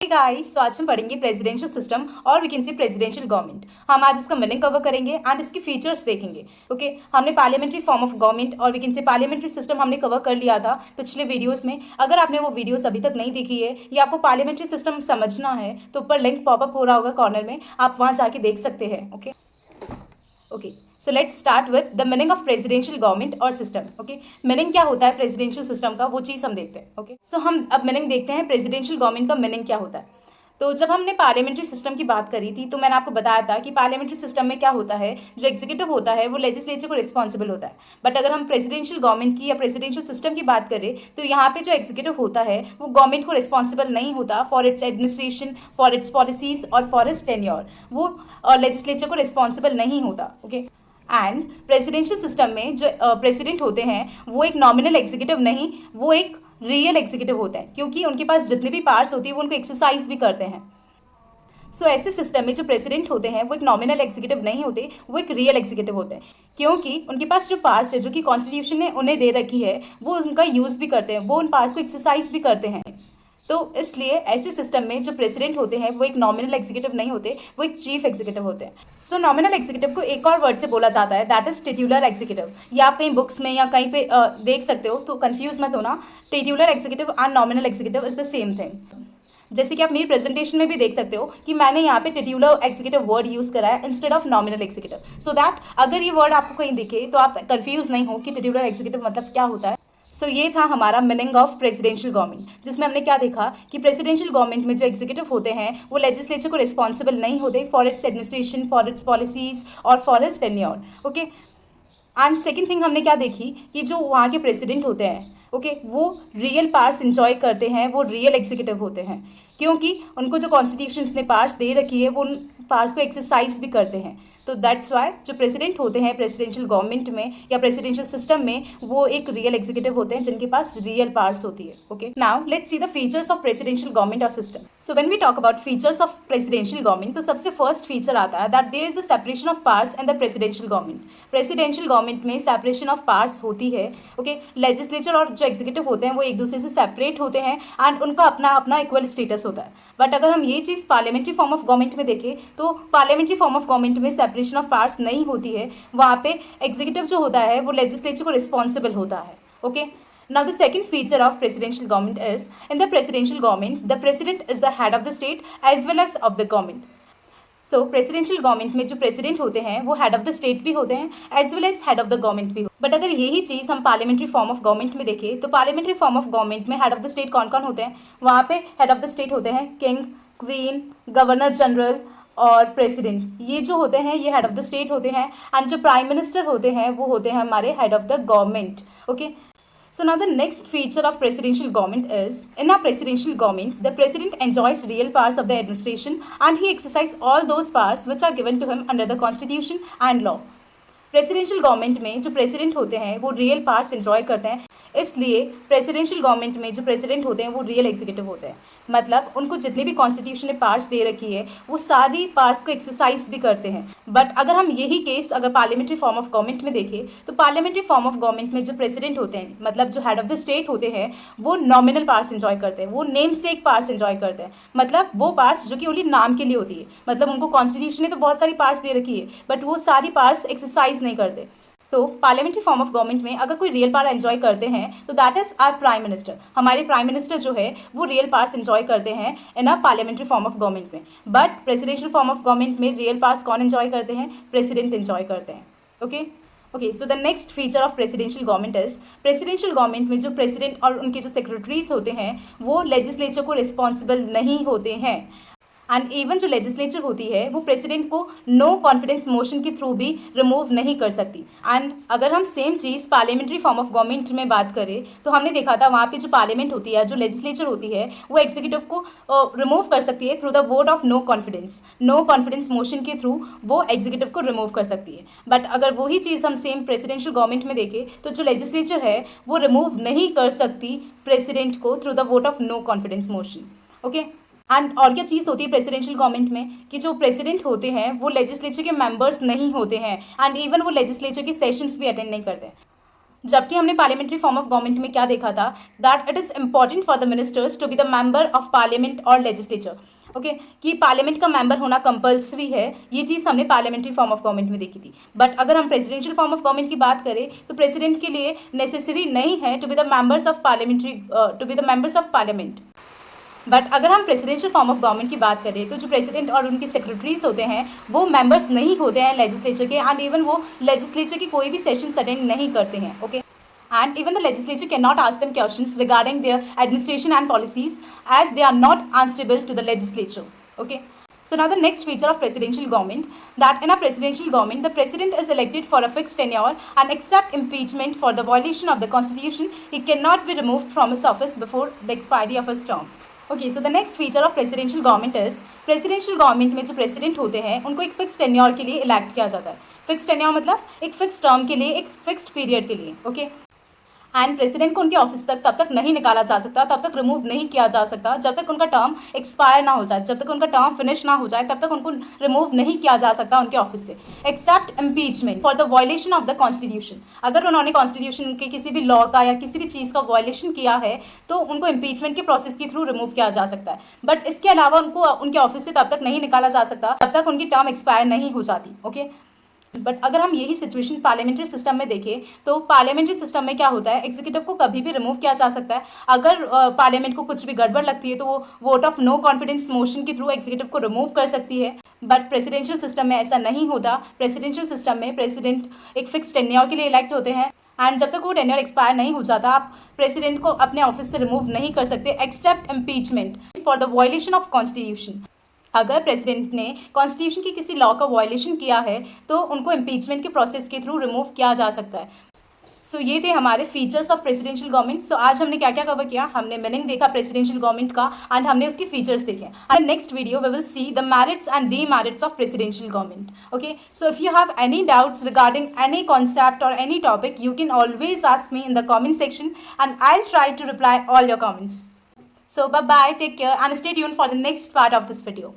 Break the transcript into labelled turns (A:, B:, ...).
A: Guys, तो आज हम पढ़ेंगे प्रेसिडेंशियल सिस्टम और we can see presidential government. हम आज इसका मीनिंग कवर करेंगे एंड इसकी फीचर्स देखेंगे। ओके हमने पार्लियामेंट्री फॉर्म ऑफ गवर्नमेंट और we can see parliamentary system हमने कवर कर लिया था पिछले वीडियोस में। अगर आपने वो वीडियोस अभी तक नहीं देखी है या आपको पार्लियामेंट्री सिस्टम समझना है तो ऊपर लिंक पॉपअप हो रहा होगा कॉर्नर में, आप वहाँ जाके देख सकते हैं। Okay so let's start with the meaning of presidential government और सिस्टम। ओके मीनिंग क्या होता है प्रेसिडेंशियल सिस्टम का, वो चीज़ हम देखते हैं। ओके सो हम अब मीनिंग देखते हैं प्रेसिडेंशियल गवर्नमेंट का मीनिंग क्या होता है। तो जब हमने पार्लियामेंट्री सिस्टम की बात करी थी तो मैंने आपको बताया था कि पार्लियामेंट्री सिस्टम में क्या होता है, जो एग्जीक्यूटिव होता है वो लेजिस्लेचर को रिस्पॉन्सिबल होता है। बट अगर हम प्रेसिडेंशियल गवर्नमेंट की या प्रेसिडेंशियल सिस्टम की बात करें तो यहाँ पे जो एग्जीक्यूटिव होता है वो गवर्नमेंट को रिस्पॉन्सिबल नहीं होता for its administration, for its policies और फॉर इट्स टेन्योर। वो लेजिस्लेचर को रिस्पॉन्सिबल नहीं होता। ओके एंड प्रेसिडेंशियल सिस्टम में जो प्रेसिडेंट होते हैं वो एक नॉमिनल एग्जीक्यूटिव नहीं, वो एक रियल एग्जीक्यूटिव होते हैं, क्योंकि उनके पास जितनी भी पावर्स होती है वो उनको एक्सरसाइज भी करते हैं। सो ऐसे सिस्टम में जो प्रेसिडेंट होते हैं वो एक नॉमिनल एग्जीक्यूटिव नहीं होते, वो एक रियल एग्जीक्यूटिव होते हैं, क्योंकि उनके पास जो पावर्स है जो कि कॉन्स्टिट्यूशन ने उन्हें दे रखी है वो उनका यूज़ भी करते हैं, वो उन पावर्स को एक्सरसाइज भी करते हैं। तो इसलिए ऐसे सिस्टम में जो प्रेसिडेंट होते हैं वो एक नॉमिनल एग्जीक्यूटिव नहीं होते, वो एक चीफ एग्जीक्यूटिव होते हैं। सो नॉमिनल एग्जीक्यूटिव को एक और वर्ड से बोला जाता है, दैट इज टिट्यूलर एग्जीक्यूटिव। ये आप कहीं बुक्स में या कहीं पे देख सकते हो, तो कंफ्यूज मत होना। Titular executive and nominal executive is the same thing. जैसे कि आप मेरी प्रेजेंटेशन में भी देख सकते हो कि मैंने यहाँ पे टिट्यूलर एग्जीक्यूटिव वर्ड यूज़ करा है instead of nominal executive, so that अगर ये वर्ड आपको कहीं दिखे तो आप कंफ्यूज नहीं हो कि टिट्यूलर एग्जीक्यूटिव मतलब क्या होता है। सो ये था हमारा मीनिंग ऑफ प्रेसिडेंशियल गवर्नमेंट, जिसमें हमने क्या देखा कि प्रेसिडेंशियल गवर्नमेंट में जो एग्जीक्यूटिव होते हैं वो लेजिस्लेचर को रिस्पॉन्सिबल नहीं होते for its administration, for its policies और for its tenure. Okay and second thing हमने क्या देखी कि जो वहाँ के प्रेसिडेंट होते हैं वो रियल पावर्स इंजॉय करते हैं, वो रियल एग्जीक्यूटिव होते हैं, क्योंकि उनको जो कॉन्स्टिट्यूशन ने पावर्स दे रखी है वो उन पावर्स को एक्सरसाइज भी करते हैं। तो दैट्स वाई जो प्रेसिडेंट होते हैं प्रेसिडेंशियल गवर्नमेंट में या प्रेसिडेंशियल सिस्टम में वो एक रियल एग्जीक्यूटिव होते हैं जिनके पास रियल पावर्स होती है। Okay now let's see the features of presidential government और system. So when we talk about features of presidential government तो सबसे फर्स्ट फीचर आता है that there is a separation of powers in the presidential government. Presidential government में separation of powers होती है। Okay legislature और जो एग्जीक्यूटिव होते हैं वो एक दूसरे से सेपरेट होते हैं एंड उनका अपना अपना इक्वल स्टेटस होता है। बट अगर हम ये चीज़ पार्लियामेंट्री फॉर्म ऑफ गवर्नमेंट में देखें तो पार्लियामेंट्री फॉर्म ऑफ गवर्नमेंट में सेपरेशन ऑफ पावर्स नहीं होती है, वहाँ पे एग्जीक्यूटिव जो होता है वो लेजिस्लेचर को रिस्पॉन्सिबल होता है। Okay now the second feature of presidential government is in the presidential government the president is the head of the state as well as of the government. So presidential government में जो president होते हैं वो head of the state भी होते हैं as well as head of the government भी। But अगर यही चीज़ हम पार्लियामेंट्री फॉर्म ऑफ गवर्नमेंट में देखें तो पार्लियामेंट्री फॉर्म ऑफ गवर्नमेंट में हेड ऑफ द स्टेट कौन कौन होते हैं, वहाँ पे हेड ऑफ द स्टेट होते हैं किंग, क्वीन, गवर्नर जनरल और प्रेसिडेंट। ये जो होते हैं ये हेड ऑफ द स्टेट होते हैं एंड जो प्राइम मिनिस्टर होते हैं वो होते हैं हमारे head of the government. Okay so now the next feature of presidential government is in a presidential government the president enjoys real powers of the administration and he exercises all those powers which are given to him under the constitution and law। Presidential government में जो president होते हैं वो real powers enjoy करते हैं, इसलिए presidential government में जो प्रेसिडेंट होते हैं वो रियल एग्जीक्यूटिव होते हैं, मतलब उनको जितनी भी कॉन्स्टिट्यूशन ने पावर्स दे रखी है वो सारी पावर्स को एक्सरसाइज भी करते हैं। बट अगर हम यही केस अगर पार्लियामेंट्री फॉर्म ऑफ गवर्नमेंट में देखें तो पार्लियामेंट्री फॉर्म ऑफ गवर्नमेंट में जो प्रेसिडेंट होते हैं मतलब जो हेड ऑफ द स्टेट होते हैं वो नॉमिनल पावर्स एंजॉय करते हैं, वो नेम से एक पावर्स एंजॉय करते हैं, मतलब वो पावर्स जो कि ओनली नाम के लिए होती है, मतलब उनको कॉन्स्टिट्यूशन ने तो बहुत सारी पावर्स दे रखी है बट वो सारी पावर्स एक्सरसाइज नहीं करते। तो पार्लियामेंट्री फॉर्म ऑफ गवर्नमेंट में अगर कोई रियल पावर एंजॉय करते हैं तो that is our prime minister. हमारे प्राइम मिनिस्टर जो है वो रियल पावर्स एंजॉय करते हैं in a parliamentary form of government में। But presidential form of government में रियल पावर्स कौन एंजॉय करते हैं, प्रेसिडेंट एंजॉय करते हैं। Okay so the next feature of presidential government is presidential government में जो प्रेसिडेंट और उनके जो सेक्रेटरीज होते हैं वो लेजिस्लेचर को रिस्पॉन्सिबल नहीं होते हैं एंड इवन जो लेजिस्लेचर होती है वो प्रेसिडेंट को नो कॉन्फिडेंस मोशन के थ्रू भी रिमूव नहीं कर सकती। एंड अगर हम same cheese parliamentary form of government में बात करें तो हमने देखा था वहाँ पे जो पार्लियामेंट होती है जो लेजिस्लेचर होती है वो एग्जीक्यूटिव को रिमूव कर सकती है through the vote of no confidence motion के थ्रू वो एग्जीक्यूटिव को रिमूव कर सकती है। बट अगर वही चीज़ हम सेम प्रेसिडेंशियल गवर्नमेंट में देखें तो जो लेजिस्लेचर है वो रिमूव नहीं कर सकती प्रेसिडेंट को through the vote of no confidence motion. Okay and और क्या चीज़ होती है प्रेसिडेंशियल गवर्नमेंट में कि जो प्रेसिडेंट होते हैं वो लेजिस्लेचर के मेंबर्स नहीं होते हैं एंड इवन वो लेजिस्लेचर के सेशंस भी अटेंड नहीं करते हैं। जबकि हमने पार्लियामेंट्री फॉर्म ऑफ गवर्नमेंट में क्या देखा था, that it is important for the ministers to be the member of parliament और लेजिस्लेचर। ओके, कि पार्लियामेंट का मेंबर होना कंपलसरी है, ये चीज़ हमने पार्लियामेंट्री फॉर्म ऑफ गवर्नमेंट में देखी थी। बट अगर हम प्रेसिडेंशियल फॉर्म ऑफ गवर्नमेंट की बात करें तो प्रेसिडेंट के लिए नेसेसरी नहीं है to be the members of parliament. But अगर हम प्रेसिडेंशियल फॉर्म ऑफ गवर्नमेंट की बात करें तो जो प्रेसिडेंट और उनके सेक्रेटरीज होते हैं वो मेंबर्स नहीं होते हैं लेजिस्लेचर के, एंड इवन वो लेजिस्लेचर की कोई भी सेशंस अटेंड नहीं करते हैं। Okay, and even the legislature cannot ask them questions regarding their administration and policies as they are not answerable to the legislature. Okay, so now the next feature of presidential government, that in a presidential government the president is elected for a fixed tenure and except impeachment for the violation of the constitution he cannot be removed from his office before the expiry of his term. Okay, so the next feature of presidential government is, presidential government में जो president होते हैं उनको एक fix tenure के लिए elect किया जाता है। फिक्स टेन्योर मतलब एक फिक्स टर्म के लिए, एक फिक्स्ड पीरियड के लिए। ओके, एंड प्रेसिडेंट को उनके ऑफिस तक तब तक नहीं निकाला जा सकता, तब तक रिमूव नहीं किया जा सकता जब तक उनका टर्म एक्सपायर ना हो जाए, जब तक उनका टर्म फिनिश ना हो जाए तब तक उनको रिमूव नहीं किया जा सकता उनके ऑफिस से, except impeachment for the violation of the constitution. अगर उन्होंने कॉन्स्टिट्यूशन के किसी भी लॉ का या किसी भी चीज़ का वायलेशन किया है तो उनको इम्पीचमेंट के प्रोसेस के थ्रू रिमूव किया जा सकता है। बट इसके अलावा उनको उनके ऑफिस से तब तक नहीं निकाला जा सकता जब तक उनकी टर्म एक्सपायर नहीं हो जाती। ओके, बट अगर हम यही सिचुएशन पार्लियामेंट्री सिस्टम में देखें तो पार्लियामेंट्री सिस्टम में क्या होता है, एग्जीक्यूटिव को कभी भी रिमूव किया जा सकता है। अगर पार्लियामेंट को कुछ भी गड़बड़ लगती है तो वो vote of no confidence motion के थ्रू एग्जीक्यूटिव को रिमूव कर सकती है। बट प्रेसिडेंशियल सिस्टम में ऐसा नहीं होता। प्रेसिडेंशियल सिस्टम में प्रेसिडेंट एक फिक्स टेन्योर के लिए इलेक्ट होते हैं एंड जब तक वो टेन्योर एक्सपायर नहीं हो जाता आप प्रेसिडेंट को अपने ऑफिस से रिमूव नहीं कर सकते except impeachment for the violation of constitution. अगर प्रेसिडेंट ने कॉन्स्टिट्यूशन की किसी लॉ का वायलेशन किया है तो उनको इम्पीचमेंट के प्रोसेस के थ्रू रिमूव किया जा सकता है। सो ये थे हमारे फीचर्स ऑफ प्रेसिडेंशियल गवर्नमेंट। सो आज हमने क्या क्या कवर किया, हमने मीनिंग देखा प्रेसिडेंशियल गवर्नमेंट का एंड हमने उसके फीचर्स देखे। And next video we will see the merits and demerits of presidential government. Okay, so if you have any doubts regarding any concept और any topic you can always ask me in the comment section and I will try to reply all your comments. So bye bye, take care and stay tuned for the next part of this video.